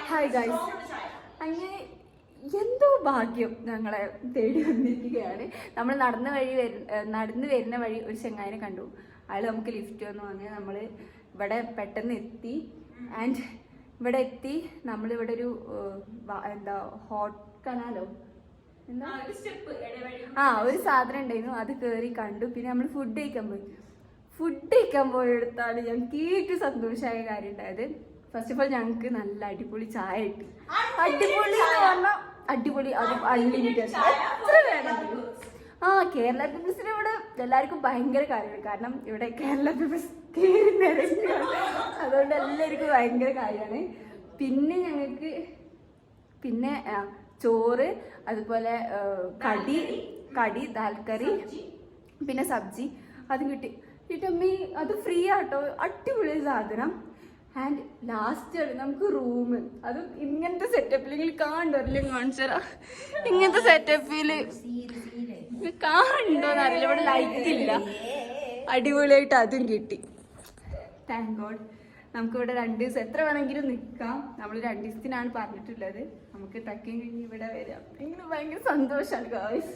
Hi guys, അങ്ങനെ എന്തോ ഭാഗ്യം ഞങ്ങളെ തേടി വന്നിരിക്കുകയാണ്. നമ്മൾ നടന്നു വരുന്ന വഴി ഒരു ചെങ്ങായിനെ കണ്ടു. അയാൾ നമുക്ക് ലിഫ്റ്റ് വന്നു വന്ന് നമ്മൾ ഇവിടെ പെട്ടെന്ന് എത്തി. ആൻഡ് ഇവിടെ എത്തി നമ്മളിവിടെ ഒരു എന്താ ഹോട്ട് കനാലോ എന്താ ഒരു സാധനം ഉണ്ടായിരുന്നു, അത് കയറി കണ്ടു. പിന്നെ നമ്മൾ ഫുഡ് കഴിക്കാൻ പോയെടുത്താണ് ഞങ്ങൾക്ക് ഏറ്റവും സന്തോഷമായ കാര്യം ഉണ്ടായത്. ഫസ്റ്റ് ഓഫ് ഓൾ ഞങ്ങൾക്ക് നല്ല അടിപൊളി ചായ കിട്ടി. അടിപൊളി എന്ന് പറഞ്ഞാൽ അടിപൊളി, അത് അൺലിമിറ്റഡ്, എത്ര വേണമെങ്കിലും. കേരള പീപ്പിൾസിന് ഇവിടെ എല്ലാവർക്കും ഭയങ്കര കാര്യമാണ്. കാരണം ഇവിടെ കേരള പീപ്പിൾസ് കയറി നിരങ്ങുകയാണ്, അതുകൊണ്ട് എല്ലാവർക്കും ഭയങ്കര കാര്യമാണ്. പിന്നെ ഞങ്ങൾക്ക് ചോറ്, അതുപോലെ കടി ദാൽക്കറി, പിന്നെ സബ്ജി അത് കിട്ടി. കിട്ടമ്മി അത് ഫ്രീ ആട്ടോ, അടിപൊളി സാധനം. ആൻഡ് ലാസ്റ്റ് നമുക്ക് റൂം, അതും ഇങ്ങനത്തെ സെറ്റപ്പിൽ കാണിച്ചുതരാം. ഇങ്ങനത്തെ സെറ്റപ്പിൽ കാണുന്നുണ്ടോന്നറിയില്ല, ഇവിടെ ലൈറ്റ് ഇല്ല. അടിപൊളിയായിട്ട് അതും കിട്ടി. Thank God. നമുക്കിവിടെ 2 ദിവസം എത്ര വേണമെങ്കിലും നിൽക്കാം. നമ്മൾ 2 ദിവസത്തിനാണ് പറഞ്ഞിട്ടുള്ളത്. നമുക്ക് ട്രക്കിങ് കഴിഞ്ഞ് ഇവിടെ വരാം. ഇങ്ങനെ ഭയങ്കര സന്തോഷമാണ് ഗായ്സ്.